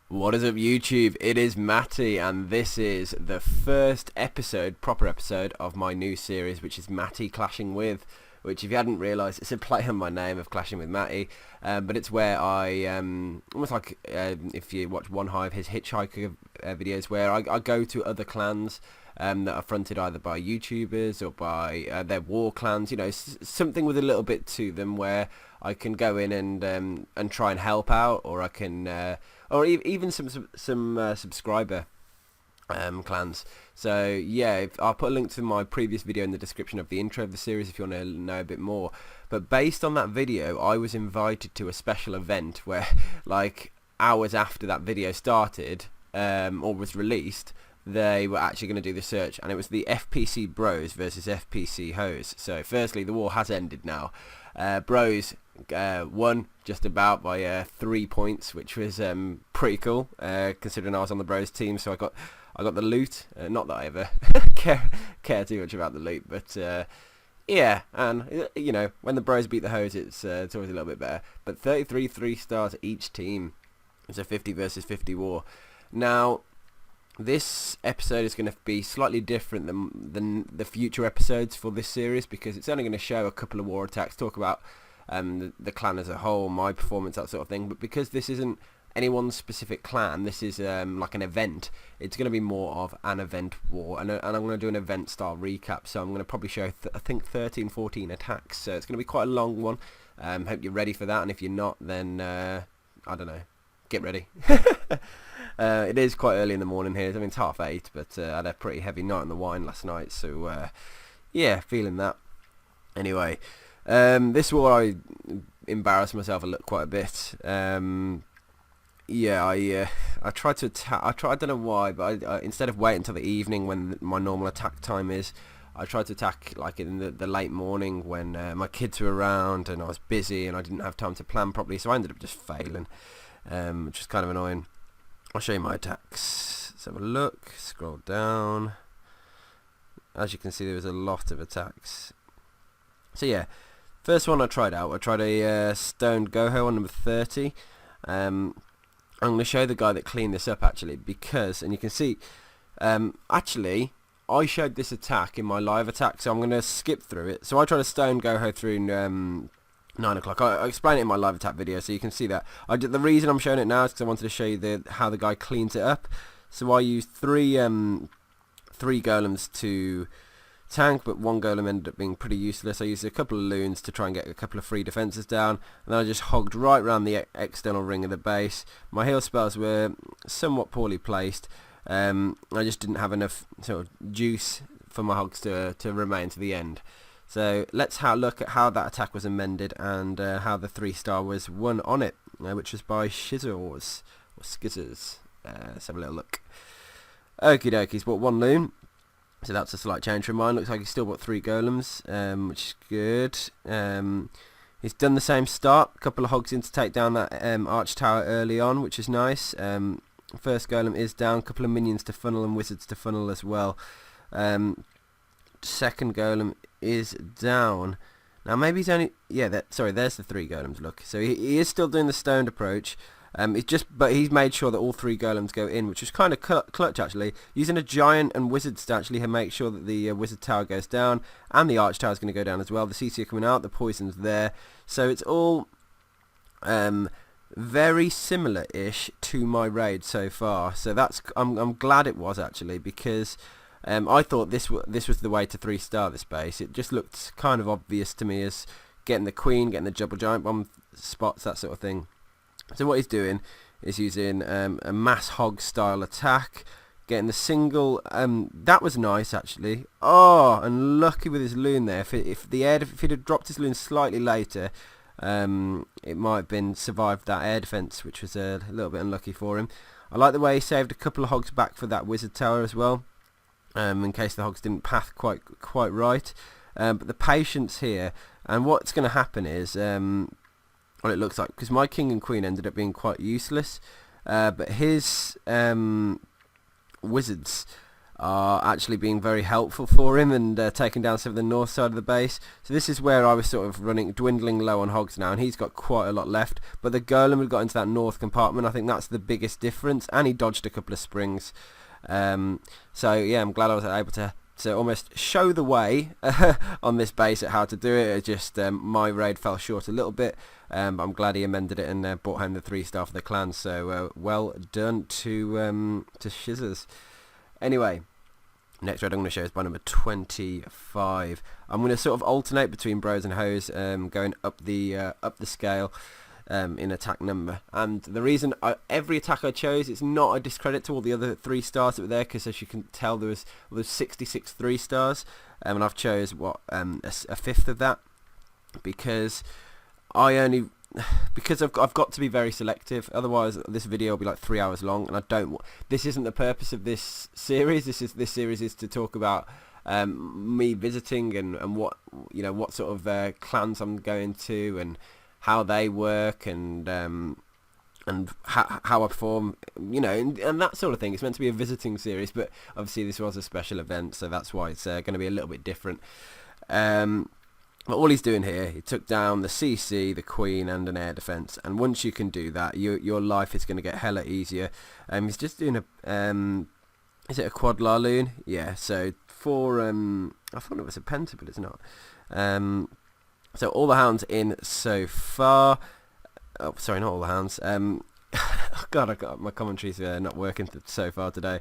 What is up, YouTube? It is Matty, and this is the first episode, proper episode, of my new series, which is Matty Clashing With, which, if you hadn't realised, it's a play on my name of Clashing With Matty, but it's where I, almost like if you watch One Hive, his Hitchhiker videos, where I go to other clans that are fronted either by YouTubers or by their war clans, you know, something with a little bit to them, where I can go in and try and help out, or I can... or even some subscriber clans. So yeah, I'll put a link to my previous video in the description of the intro of the series if you want to know a bit more. But based on that video, I was invited to a special event where, like, hours after that video started or was released, they were actually going to do the search, and it was the FPC Bros versus FPC Hoes. So firstly, the war has ended now. Bros won just about by 3 points, which was pretty cool, considering I was on the Bros team. So I got the loot. Not that I ever care too much about the loot, but yeah, and you know, when the Bros beat the Hoes, it's always a little bit better. But 33 3-stars each team. It's a 50 versus 50 war. Now, this episode is going to be slightly different than the future episodes for this series, because it's only going to show a couple of war attacks, talk about the clan as a whole, my performance, that sort of thing. But because this isn't any one specific clan, this is like an event, it's going to be more of an event war, and I'm going to do an event style recap. So I'm going to probably show I think 13, 14 attacks, so it's going to be quite a long one. Hope you're ready for that, and if you're not, then I don't know, get ready. It is quite early in the morning here. I mean, it's 8:30, but I had a pretty heavy night on the wine last night, so yeah, feeling that. Anyway, this war I embarrassed myself quite a bit. Yeah, I tried to attack. I don't know why, but I instead of waiting until the evening when my normal attack time is, I tried to attack like in the late morning when my kids were around and I was busy and I didn't have time to plan properly. So I ended up just failing, which is kind of annoying. I'll show you my attacks. Let's have a look. Scroll down. As you can see, there was a lot of attacks. So yeah, first one I tried out. I tried a stoned Goho on number 30. I'm going to show the guy that cleaned this up actually, because, and you can see, actually, I showed this attack in my live attack, so I'm going to skip through it. So I tried a stone Goho through 9 o'clock. I explained it in my live attack video, so you can see that. The reason I'm showing it now is because I wanted to show you how the guy cleans it up. So I used three golems to tank, but one golem ended up being pretty useless. I used a couple of loons to try and get a couple of free defences down, and then I just hogged right around the external ring of the base. My heal spells were somewhat poorly placed. I just didn't have enough sort of juice for my hogs to remain to the end. So let's look at how that attack was amended and how the 3-star was won on it, which was by Shizzers or Skizzers. Let's have a little look. Okie dokie, he's bought 1 loon, so that's a slight change from mine. Looks like he's still bought 3 golems, which is good. He's done the same start, a couple of hogs in to take down that arch tower early on, which is nice. First golem is down, a couple of minions to funnel and wizards to funnel as well. Second golem is down. Now maybe he's only, yeah, sorry, there's the 3 golems, look. So he is still doing the stoned approach. But he's made sure that all 3 golems go in, which is kind of clutch actually. Using a giant and wizards to actually make sure that the wizard tower goes down, and the arch tower is going to go down as well. The CC are coming out, the poison's there, so it's all very similar-ish to my raid so far. So I'm glad it was actually, because I thought this was the way to 3-star this base. It just looked kind of obvious to me as getting the queen, getting the double giant bomb spots, that sort of thing. So what he's doing is using a mass hog style attack, getting the single. That was nice actually. Oh, and lucky with his loon there. If he'd have dropped his loon slightly later, it might have been survived that air defense, which was a little bit unlucky for him. I like the way he saved a couple of hogs back for that wizard tower as well, in case the hogs didn't path quite right. But the patience here, and what's going to happen is, well, it looks like, because my king and queen ended up being quite useless, but his wizards are actually being very helpful for him and taking down some of the north side of the base. So this is where I was sort of dwindling low on hogs now, and he's got quite a lot left. But the golem had got into that north compartment. I think that's the biggest difference, and he dodged a couple of springs. So yeah, I'm glad I was able to almost show the way on this base at how to do it. It just my raid fell short a little bit, but I'm glad he amended it and brought home the 3-star for the clan. So well done to Shizzers. Anyway, next raid I'm going to show is by number 25. I'm going to sort of alternate between Bros and Hoes, going up the scale in attack number. And the reason every attack I chose, it's not a discredit to all the other 3-stars that were there, because as you can tell there was 66 3-stars, and I've chose a fifth of that because I've got to be very selective. Otherwise this video will be like 3 hours long, and I don't. This isn't the purpose of this series. This series is to talk about me visiting and what sort of clans I'm going to and how they work and how I perform, and that sort of thing. It's meant to be a visiting series, but obviously this was a special event, so that's why it's going to be a little bit different. But all he's doing here, he took down the CC, the Queen, and an air defense. And once you can do that, your life is going to get hella easier. He's just doing is it a quad Larloon? Yeah. So for I thought it was a penta, but it's not. So all the hounds in so far. Oh, sorry, not all the hounds. God, my commentary's not working so far today.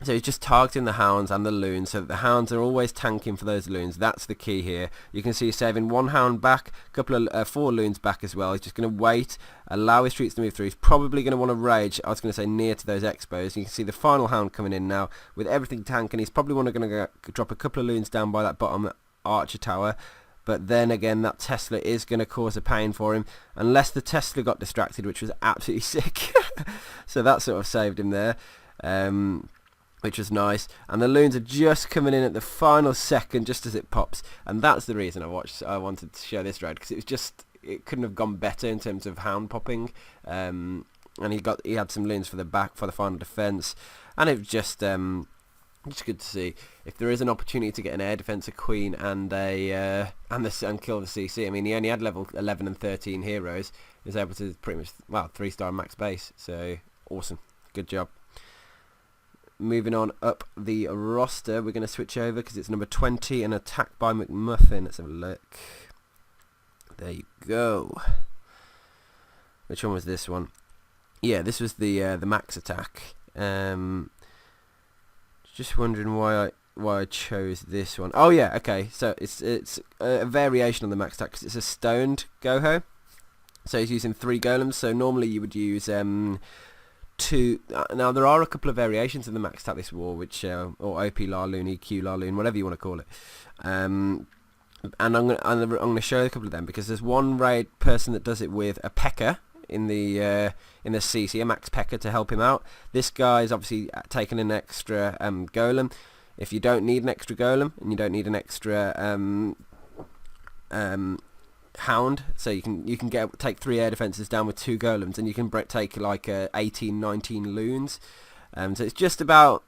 So he's just targeting the hounds and the loons, so that the hounds are always tanking for those loons. That's the key here. You can see he's saving one hound back, a couple of 4 loons back as well. He's just going to wait, allow his troops to move through. He's probably going to want to rage, I was going to say, near to those expos. You can see the final hound coming in now with everything tanking. He's probably going to drop a couple of loons down by that bottom archer tower. But then again, that Tesla is going to cause a pain for him, unless the Tesla got distracted, which was absolutely sick. So that sort of saved him there. Which was nice, and the loons are just coming in at the final second, just as it pops, and that's the reason I wanted to show this raid, because it couldn't have gone better in terms of hound popping, and he had some loons for the back for the final defense, and it was just good to see. If there is an opportunity to get an air defense, a Queen, and kill the CC. I mean, he only had level 11 and 13 heroes. He was able to pretty much 3-star max base, so awesome, good job. Moving on up the roster, we're going to switch over because it's number 20, an attack by McMuffin. Let's have a look. There you go. Which one was this one? Yeah, this was the max attack. Just wondering why I chose this one. Oh yeah, okay. So it's a variation on the max attack because it's a stoned Goho. So he's using 3 golems. So normally you would use 2. Now there are a couple of variations of the max attack this war, which or OP Larloon, EQ Larloon, whatever you want to call it. And I'm going to show a couple of them because there's one raid person that does it with a P.E.K.K.A. in the CC, a max P.E.K.K.A. to help him out. This guy is obviously taking an extra golem. If you don't need an extra golem and you don't need an extra hound, so you can take 3 air defenses down with 2 golems, and you can take like 18, 19 loons. So it's just about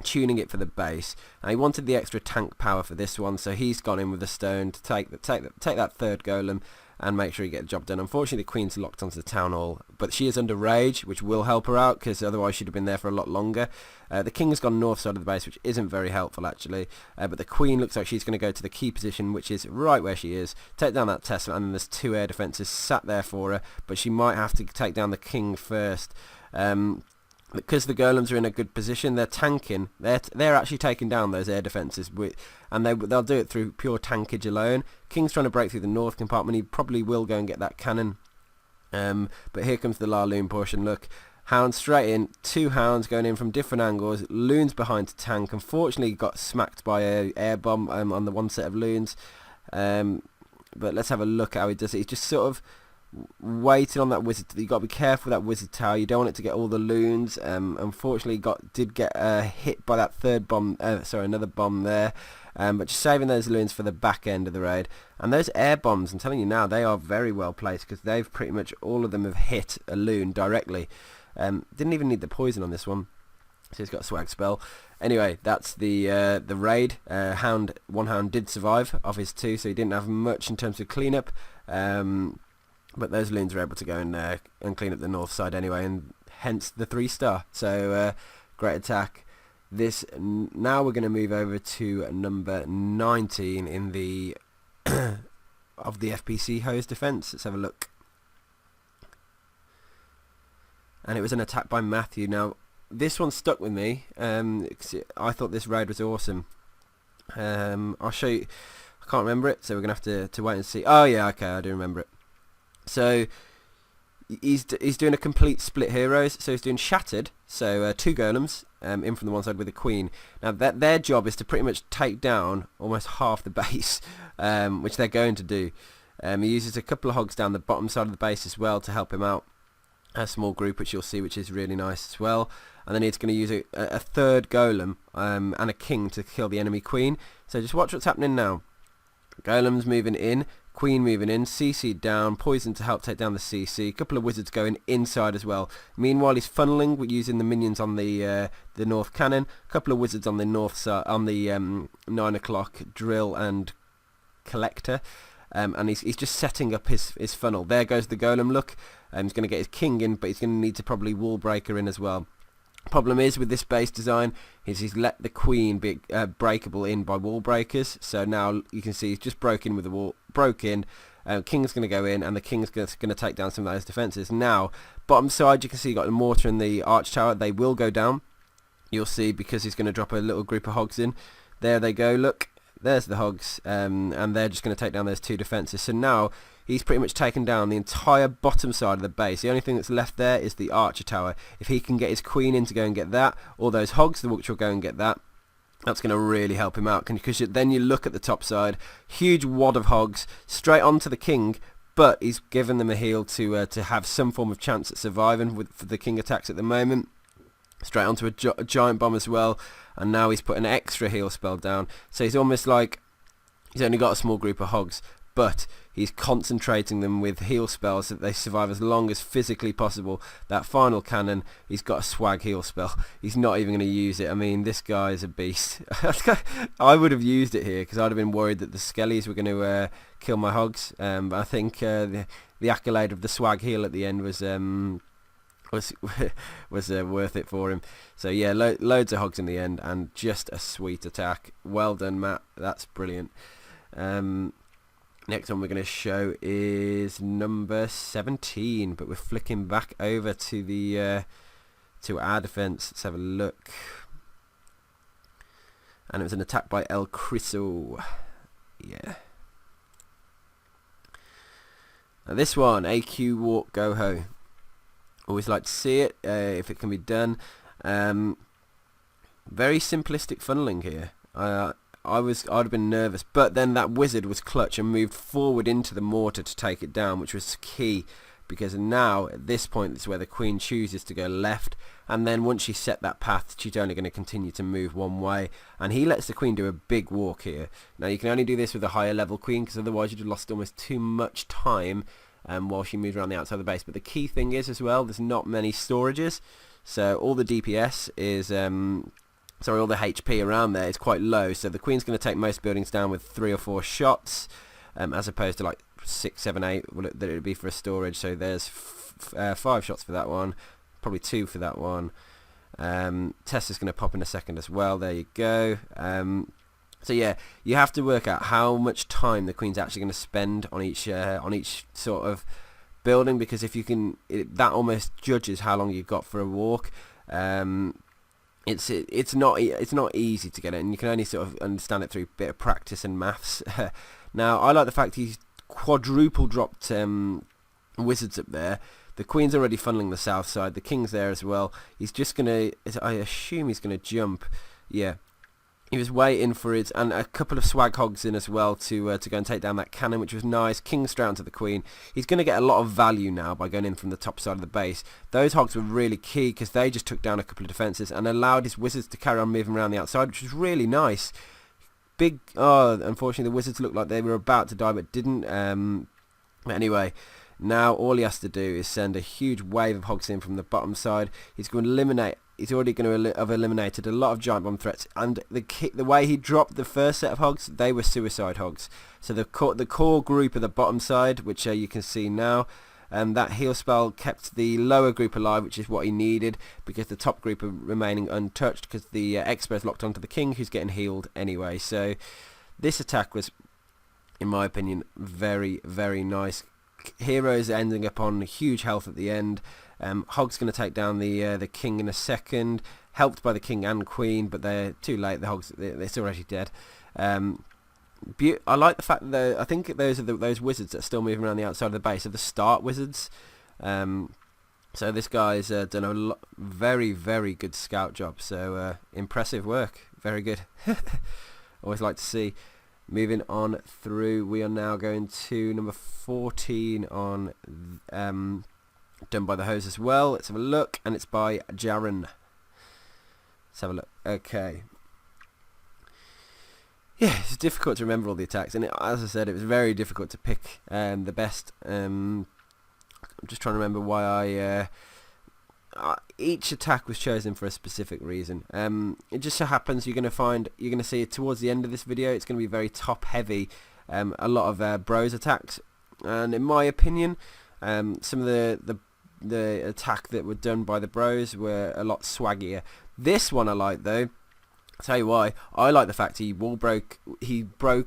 tuning it for the base. And he wanted the extra tank power for this one, so he's gone in with a stone to take that 3rd golem and make sure you get the job done. Unfortunately, the Queen's locked onto the town hall, but she is under rage, which will help her out, because otherwise she'd have been there for a lot longer. The King's gone north side of the base, which isn't very helpful, actually. But the Queen looks like she's going to go to the key position, which is right where she is, take down that Tesla, and then there's 2 air defences sat there for her, but she might have to take down the King first. Because the golems are in a good position, they're tanking. They're actually taking down those air defences, and they'll do it through pure tankage alone. King's trying to break through the north compartment. He probably will go and get that cannon. But here comes the Larloon portion. Look, hounds straight in. 2 hounds going in from different angles. Loons behind to tank. Unfortunately, got smacked by a air bomb on the one set of loons. But let's have a look at how he does it. He's just sort of waiting on that wizard. You got to be careful with that wizard tower. You don't want it to get all the loons. Unfortunately, did get hit by that 3rd bomb. Another bomb there. But just saving those loons for the back end of the raid. And those air bombs, I'm telling you now, they are very well placed, because they've pretty much all of them have hit a loon directly. Didn't even need the poison on this one. So he's got a swag spell. Anyway, that's the raid. One hound did survive of his 2, so he didn't have much in terms of cleanup. But those loons were able to go and clean up the north side anyway, and hence the 3-star. So great attack. Now we're going to move over to number 19 in the of the FPC Hoes defense. Let's have a look. And it was an attack by Matthew. Now this one stuck with me. I thought this raid was awesome. I'll show you. I can't remember it, so we're gonna have to wait and see. Oh yeah, okay, I do remember it. So he's doing a complete split heroes. So he's doing shattered. So 2 golems in from the one side with a queen. Now their job is to pretty much take down almost half the base, which they're going to do. He uses a couple of hogs down the bottom side of the base as well to help him out. A small group, which you'll see, which is really nice as well. And then he's going to use a 3rd golem and a king to kill the enemy queen. So just watch what's happening now. Golems moving in, queen moving in, CC down, poison to help take down the CC. A couple of wizards going inside as well. Meanwhile, he's funneling, we're using the minions on the north cannon. A couple of wizards on the north side, on the 9 o'clock drill and collector. And he's just setting up his funnel. There goes the golem, look. He's going to get his king in, but he's going to need to probably wall breaker in as well. Problem is with this base design is he's let the queen be breakable in by wall breakers. So now you can see he's just broke in with the wall. King's going to go in, and the king's going to take down some of those defences. Now, bottom side, you can see you've got the mortar and the arch tower. They will go down. You'll see, because he's going to drop a little group of hogs in. There they go, look. There's the hogs, and they're just going to take down those 2 defences. So now he's pretty much taken down the entire bottom side of the base. The only thing that's left there is the archer tower. If he can get his queen in to go and get that, or those hogs, which will go and get that, that's going to really help him out. Because then you look at the top side, huge wad of hogs straight onto the king, but he's given them a heal to have some form of chance at surviving for the king attacks at the moment. Straight onto a giant bomb as well, and now he's put an extra heal spell down. So he's almost like he's only got a small group of hogs, but he's concentrating them with heal spells so that they survive as long as physically possible. That final cannon, he's got a swag heal spell. He's not even going to use it. I mean, this guy is a beast. I would have used it here because I'd have been worried that the skellies were going to kill my hogs. But I think the accolade of the swag heal at the end was worth it for him. So yeah, loads of hogs in the end, and just a sweet attack. Well done, Matt. That's brilliant. Next one we're going to show is number 17, but we're flicking back over to the to our defense. Let's have a look. And it was an attack by El Criso. Yeah. Now this one, AQ Walk Go Ho. Always like to see it if it can be done. Very simplistic funneling here. I'd have been nervous, but then that wizard was clutch and moved forward into the mortar to take it down, which was key, because now at this point it's where the queen chooses to go left, and then once she set that path, she's only going to continue to move one way, and he lets the queen do a big walk here. Now you can only do this with a higher level queen, because otherwise you'd have lost almost too much time while she moves around the outside of the base. But the key thing is as well, there's not many storages, so all the DPS is all the HP around there is quite low, so the queen's going to take most buildings down with 3 or 4 shots, as opposed to like 6, 7, 8 that it would be for a storage. So there's 5 shots for that one, probably 2 for that one. Tessa's going to pop in a second as well. There you go. So yeah, you have to work out how much time the queen's actually going to spend on each sort of building, because if you can, that almost judges how long you've got for a walk. It's not easy to get it, and you can only sort of understand it through a bit of practice and maths. Now I like the fact he's quadruple dropped wizards up there. The queen's already funneling the south side. The king's there as well. He's just gonna, I assume he's gonna jump. Yeah. He was waiting for it, and a couple of swag hogs in as well to go and take down that cannon, which was nice. King straight onto the queen. He's going to get a lot of value now by going in from the top side of the base. Those hogs were really key because they just took down a couple of defences and allowed his wizards to carry on moving around the outside, which was really nice. Unfortunately the wizards looked like they were about to die but didn't. But anyway, now all he has to do is send a huge wave of hogs in from the bottom side. He's going to eliminate he's already going to have eliminated a lot of giant bomb threats, and the way he dropped the first set of hogs, they were suicide hogs. So the core group of the bottom side, which you can see now, that heal spell kept the lower group alive, which is what he needed, because the top group are remaining untouched, because the expert's locked onto the king, who's getting healed anyway. So this attack was, in my opinion, very, very nice. Heroes ending up on huge health at the end. Hog's going to take down the king in a second, helped by the king and queen, but they're too late. The Hogs, they're already dead. I like the fact that I think those are those wizards that are still moving around the outside of the base are the start wizards. So this guy's done a very, very good scout job. So impressive work, very good. Always like to see. Moving on through, we are now going to number 14 on done by the Hoes as well. Let's have a look, and it's by Jaren. Let's have a look. Okay. Yeah, it's difficult to remember all the attacks, and as I said, it was very difficult to pick the best. I'm just trying to remember why each attack was chosen for a specific reason. It just so happens you're going to see it towards the end of this video. It's going to be very top heavy, a lot of bros attacks, and in my opinion, some of the attack that were done by the bros were a lot swaggier. This one I like though. I'll tell you why. I like the fact he broke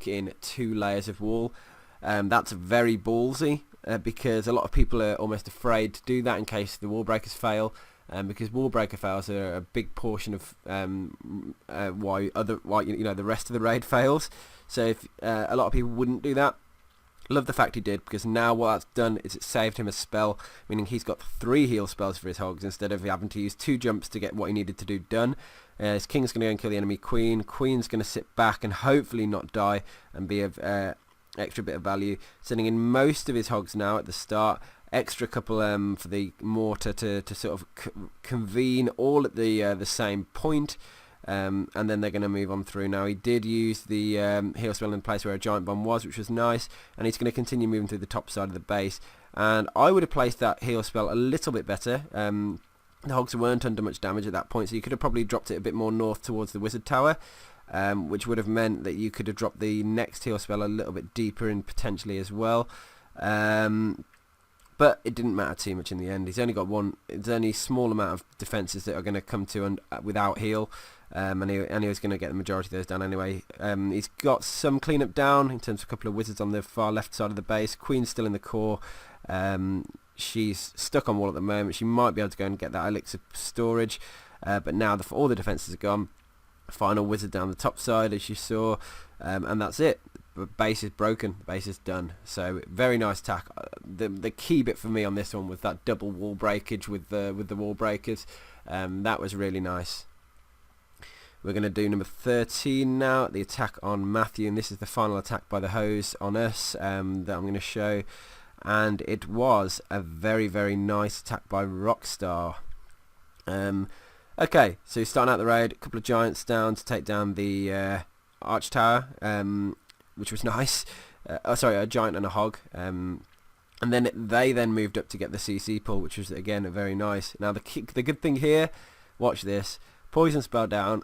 in 2 layers of wall. That's very ballsy, because a lot of people are almost afraid to do that in case the wall breakers fail, because wall breaker fails are a big portion of why the rest of the raid fails. So if a lot of people wouldn't do that. Love the fact he did, because now what that's done is it saved him a spell, meaning he's got 3 heal spells for his hogs instead of having to use 2 jumps to get what he needed to do done. His king's going to go and kill the enemy queen. Queen's going to sit back and hopefully not die and be of extra bit of value. Sending in most of his hogs now at the start. Extra couple for the mortar to sort of convene all at the same point. And then they're going to move on through. Now he did use the heal spell in the place where a giant bomb was, which was nice, and he's going to continue moving through the top side of the base, and I would have placed that heal spell a little bit better. The hogs weren't under much damage at that point, so you could have probably dropped it a bit more north towards the wizard tower, which would have meant that you could have dropped the next heal spell a little bit deeper in potentially as well. But it didn't matter too much in the end. He's only got one. It's only a small amount of defences that are going to come to without heal, and he was going to get the majority of those down anyway. He's got some cleanup down in terms of a couple of wizards on the far left side of the base. Queen's still in the core. She's stuck on wall at the moment. She might be able to go and get that elixir storage, but now all the defences are gone. Final wizard down the top side, as you saw, and that's it. The base is broken. The base is done. So very nice attack. The key bit for me on this one was that double wall breakage with the wall breakers. That was really nice. We're going to do number 13 now, the attack on Matthew, and this is the final attack by the Hoes on us that I'm going to show. And it was a very, very nice attack by Rockstar. Okay, so he's starting out the raid, a couple of giants down to take down the arch tower, which was nice. Sorry, a giant and a hog. And then they moved up to get the CC pull, which was again very nice. Now the good thing here, watch this, poison spell down.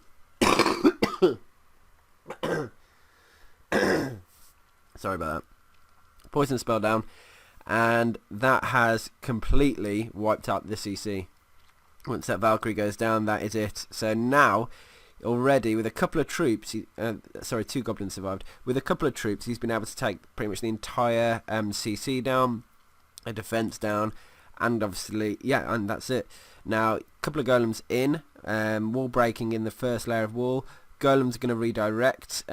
Sorry about that. Poison spell down, and that has completely wiped out the CC. Once that Valkyrie goes down, that is it. So now, already with a couple of troops, 2 goblins survived. With a couple of troops, he's been able to take pretty much the entire CC down, a defense down, and obviously, yeah, and that's it. Now, a couple of golems in, wall breaking in the first layer of wall. Golems are going to redirect.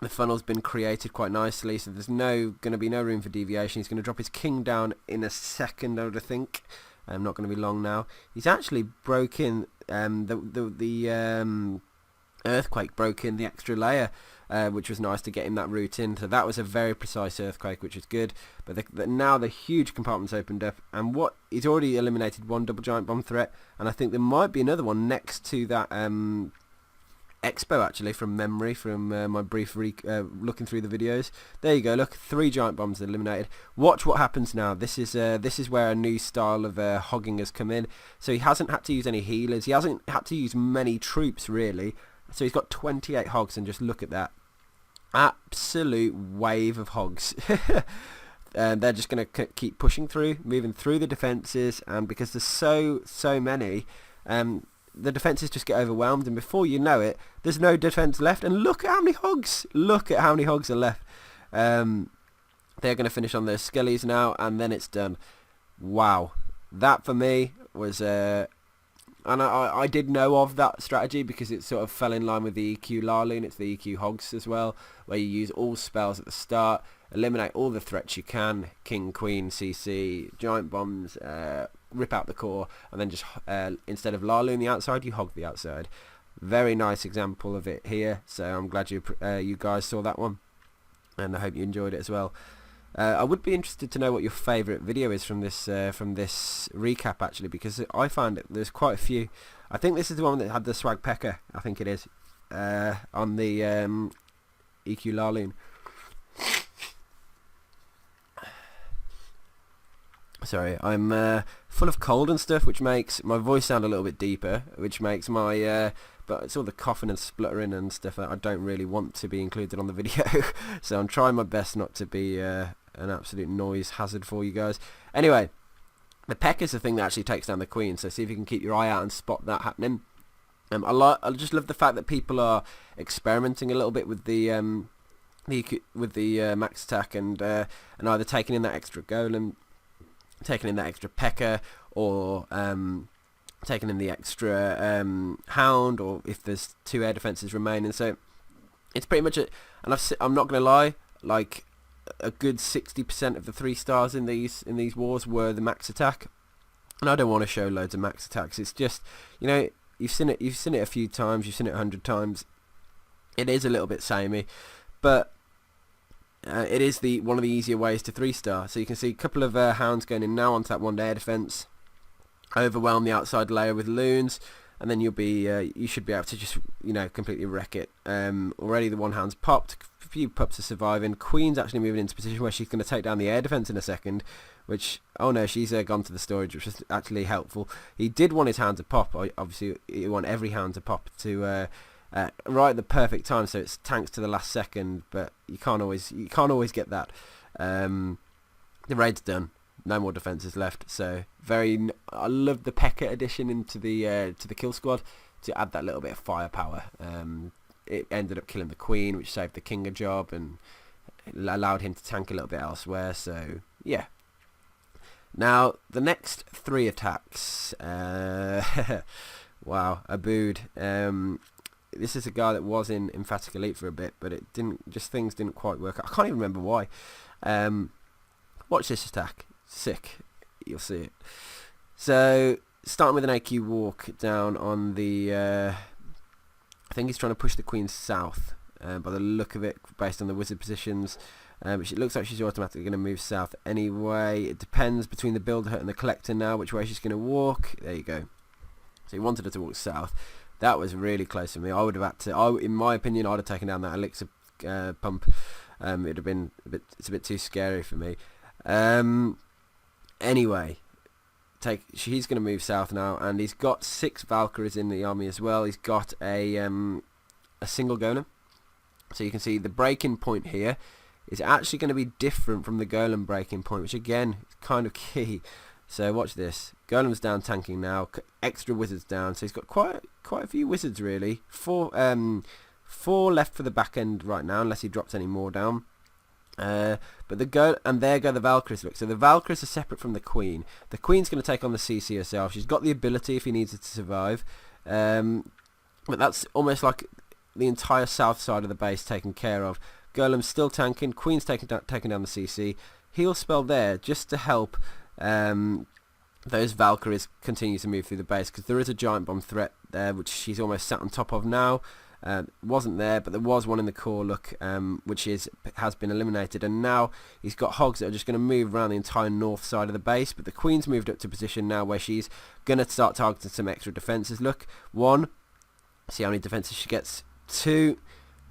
The funnel's been created quite nicely, so there's going to be no room for deviation. He's going to drop his king down in a second, I would think. Not going to be long now. He's actually broken the earthquake broke in the extra layer, which was nice to get him that route in. So that was a very precise earthquake, which is good. But now the huge compartment's opened up, and he's already eliminated one double giant bomb threat, and I think there might be another one next to that Expo actually, from memory, from my brief looking through the videos. There you go, look, 3 giant bombs eliminated. Watch what happens now. This is where a new style of hogging has come in. So he hasn't had to use any healers, he hasn't had to use many troops really. So he's got 28 hogs, and just look at that. Absolute wave of hogs. They're just going to keep pushing through, moving through the defences, and because there's so many, the defences just get overwhelmed, and before you know it, there's no defence left. And look at how many hogs! Look at how many hogs are left. They're going to finish on their skellies now, and then it's done. Wow, that for me was and I did know of that strategy because it sort of fell in line with the EQ Larloon. It's the EQ Hogs as well, where you use all spells at the start, eliminate all the threats you can, King, Queen, CC, giant bombs, rip out the core, and then just instead of Larloon the outside, you hog the outside. Very nice example of it here, so I'm glad you guys saw that one, and I hope you enjoyed it as well. I would be interested to know what your favourite video is from this recap actually, because I found there's quite a few. I think this is the one that had the swag pecker, I think it is, on the EQ Larloon. Sorry, I'm full of cold and stuff, which makes my voice sound a little bit deeper, which makes my but it's all the coughing and spluttering and stuff that I don't really want to be included on the video. So I'm trying my best not to be an absolute noise hazard for you guys. Anyway, the peck is the thing that actually takes down the queen, so see if you can keep your eye out and spot that happening. I just love the fact that people are experimenting a little bit with the max attack, and either taking in that extra golem, taking in that extra pecker, or taking in the extra hound, or if there's 2 air defences remaining. So it's pretty much it. And I'm not going to lie, like a good 60% of the 3 stars in these wars were the max attack. And I don't want to show loads of max attacks. It's just, you know, you've seen it a few times, you've seen it 100 times. It is a little bit samey, but it is one of the easier ways to 3-star. So you can see a couple of hounds going in now onto that 1 air defense, overwhelm the outside layer with loons, and then you should be able to just, you know, completely wreck it. Already the 1 hound's popped, a few pups are surviving. Queen's actually moving into a position where she's going to take down the air defense in a second, which, oh no, she's gone to the storage, which is actually helpful. He did want his hound to pop. Obviously you want every hound to pop to right at the perfect time, so it's tanks to the last second, but you can't always get that. The raid's done, no more defences left, so I love the P.E.K.K.A addition into the kill squad to add that little bit of firepower. It ended up killing the queen, which saved the king a job and allowed him to tank a little bit elsewhere. So yeah. Now the next 3 attacks, wow, Abood. This is a guy that was in Emphatic Elite for a bit, but things didn't quite work out. I can't even remember why. Watch this attack. Sick. You'll see it. So, starting with an AQ walk down on the... I think he's trying to push the queen south, by the look of it, based on the wizard positions. Which it looks like she's automatically going to move south anyway. It depends between the builder hut and the collector now, which way she's going to walk. There you go. So he wanted her to walk south. That was really close for me. I would have had to, in my opinion, I'd have taken down that elixir pump. It'd have been it's a bit too scary for me. Anyway, he's going to move south now, and he's got 6 Valkyries in the army as well. He's got a single golem. So you can see the breaking point here is actually going to be different from the golem breaking point, which again is kind of key. So watch this. Golem's down tanking now. Extra wizards down. So he's got quite a few wizards really. 4 left for the back end right now, unless he drops any more down. But there go the Valkyries. Look, so the Valkyries are separate from the Queen. The Queen's going to take on the CC herself. She's got the ability if he needs it to survive. But that's almost like the entire south side of the base taken care of. Golem's still tanking. Queen's taking down the CC. Heal spell there just to help those Valkyries continue to move through the base, because there is a giant bomb threat there, which she's almost sat on top of now. Wasn't there, but there was one in the core, look, which has been eliminated, and now he's got hogs that are just going to move around the entire north side of the base. But the Queen's moved up to position now where she's going to start targeting some extra defences. Look, 1, see how many defences she gets 2.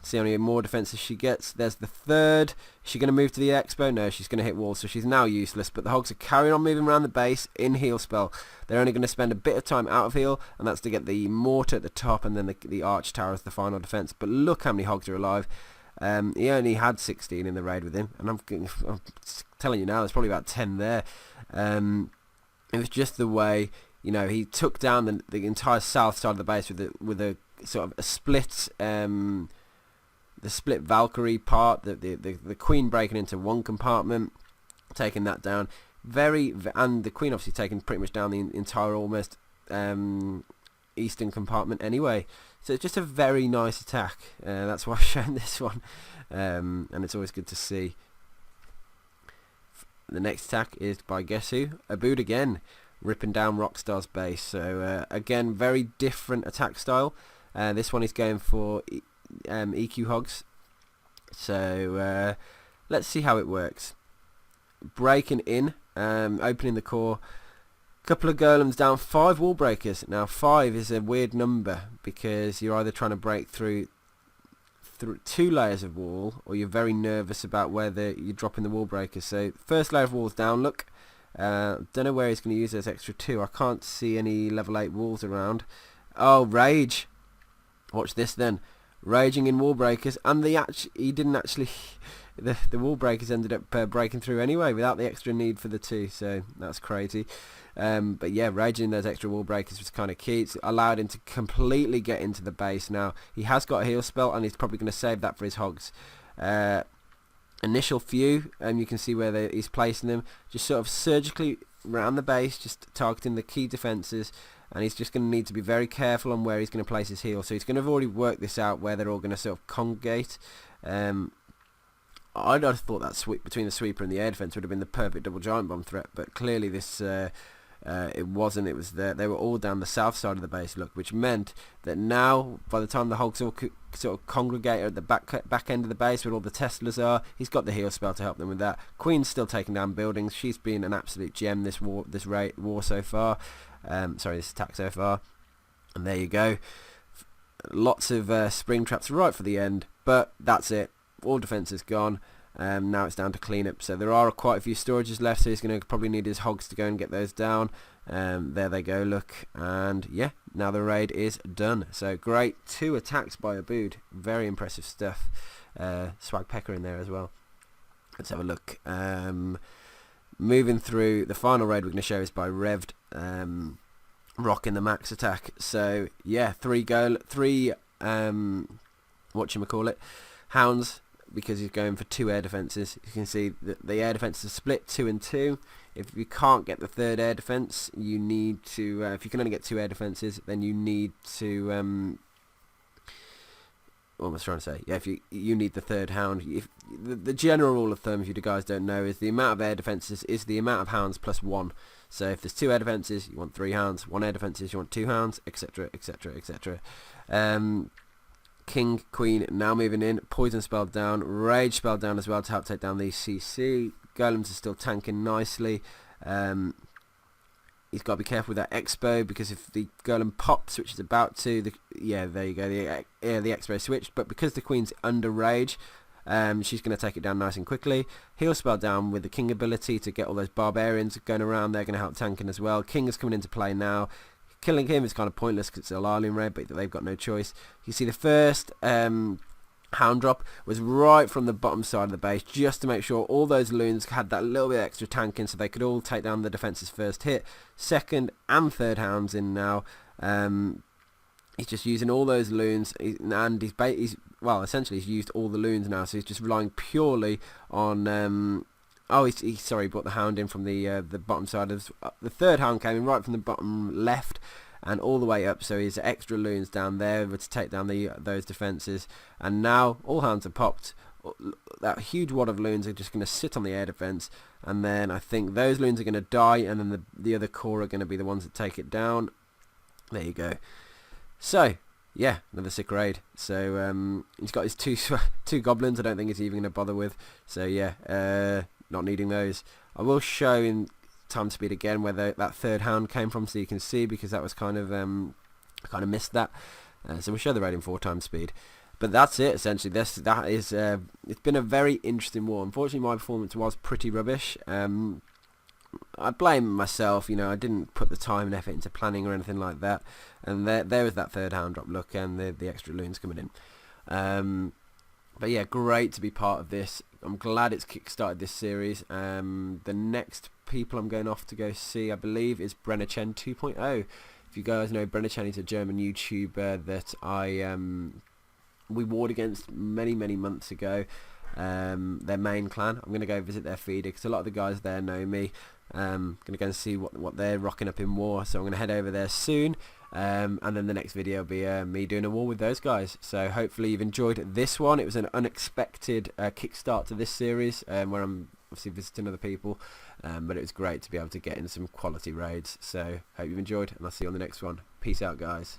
See how many more defences she gets. There's the 3rd. Is she going to move to the expo? No, she's going to hit walls, so she's now useless. But the hogs are carrying on moving around the base in heal spell. They're only going to spend a bit of time out of heal, and that's to get the mortar at the top and then the arch tower as the final defence. But look how many hogs are alive. He only had 16 in the raid with him, and I'm telling you now, there's probably about 10 there. It was just the way, you know, he took down the entire south side of the base with a sort of a split. The split Valkyrie part, the Queen breaking into one compartment, taking that down. And the Queen obviously taking pretty much down the entire almost eastern compartment anyway. So it's just a very nice attack. That's why I've shown this one, and it's always good to see. The next attack is by guess who? Abood again, ripping down Rockstar's base. So again, very different attack style. This one is going for EQ hogs. So let's see how it works. Breaking in, opening the core, couple of golems down, 5 wall breakers. Now 5 is a weird number because you're either trying to break through 2 layers of wall, or you're very nervous about whether you're dropping the wall breakers. So first layer of walls down, look. Don't know where he's going to use those extra 2. I can't see any level 8 walls around. Oh, rage. Watch this then. Raging in wall breakers, and he didn't actually. The wall breakers ended up breaking through anyway without the extra need for the 2. So that's crazy. But yeah, raging in those extra wall breakers was kind of key. It's allowed him to completely get into the base. Now he has got a heal spell, and he's probably going to save that for his hogs. Initial few, and you can see where he's placing them, just sort of surgically around the base, just targeting the key defences. And he's just going to need to be very careful on where he's going to place his heal. So he's going to have already worked this out where they're all going to sort of congregate. I'd have thought that sweep between the sweeper and the air defense would have been the perfect double giant bomb threat, but clearly this it wasn't. It was they were all down the south side of the base, look, which meant that now by the time the hogs all sort of congregate at the back end of the base where all the Teslas are, he's got the heal spell to help them with that. Queen's still taking down buildings. She's been an absolute gem this war so far. This attack so far. And there you go. Lots of spring traps right for the end, but that's it. All defences gone. Now it's down to cleanup. So there are quite a few storages left, so he's going to probably need his hogs to go and get those down. There they go, look. And yeah, now the raid is done. So great. 2 attacks by Abood. Very impressive stuff. Swag Pecker in there as well. Let's have a look. Moving through, the final raid we're going to show is by Revd, rocking the max attack. So yeah, 3 hounds, because he's going for 2 air defences. You can see that the air defences are split 2 and 2. If you can't get the 3rd air defence, you need to, if you can only get 2 air defences, then you need to, what was I trying to say? Yeah, if you need the 3rd hound. If the general rule of thumb, if you guys don't know, is the amount of air defences is the amount of hounds plus 1. So if there's 2 air defences, you want 3 hounds. 1 air defences, you want 2 hounds, etc, etc, etc. King, Queen now moving in. Poison spell down. Rage spell down as well to help take down the CC. Golems are still tanking nicely. He's got to be careful with that expo, because if the golem pops, which is about to, there you go, the expo switched. But because the Queen's under rage, she's going to take it down nice and quickly. Heal spell down with the King ability to get all those barbarians going around. They're going to help tanking as well. King is coming into play now. Killing him is kind of pointless because it's a Lalian raid, but they've got no choice. You see the first hound drop was right from the bottom side of the base, just to make sure all those loons had that little bit extra tanking, so they could all take down the defence's first hit. 2nd and 3rd hounds in now. He's just using all those loons, and he's essentially he's used all the loons now, so he's just relying purely on. He brought the hound in from the bottom side of the 3rd hound came in right from the bottom left and all the way up, so he's extra loons down there to take down those defences. And now all hounds are popped. That huge wad of loons are just going to sit on the air defence, and then I think those loons are going to die, and then the other core are going to be the ones that take it down. There you go. So yeah, another sick raid. So he's got his two goblins. I don't think he's even going to bother with. So yeah, not needing those. I will show in time speed again where that 3rd hound came from, so you can see, because that was kind of I kind of missed that. So we'll show the raid in 4 times speed. But that's it essentially. That is it's been a very interesting war. Unfortunately, my performance was pretty rubbish. I blame myself. You know, I didn't put the time and effort into planning or anything like that. And there was that third hound drop look and the extra loons coming in. But yeah, great to be part of this. I'm glad it's kickstarted this series. The next people I'm going off to go see, I believe, is Brenner Chen 2.0. If you guys know Brenner Chen, he's a German YouTuber that we warred against many months ago. Their main clan. I'm going to go visit their feeder because a lot of the guys there know me. Going to go and see what they're rocking up in war. So I'm going to head over there soon. And then the next video will be me doing a war with those guys. So hopefully you've enjoyed this one. It was an unexpected kickstart to this series where I'm obviously visiting other people. But it was great to be able to get in some quality raids. So hope you've enjoyed and I'll see you on the next one. Peace out, guys.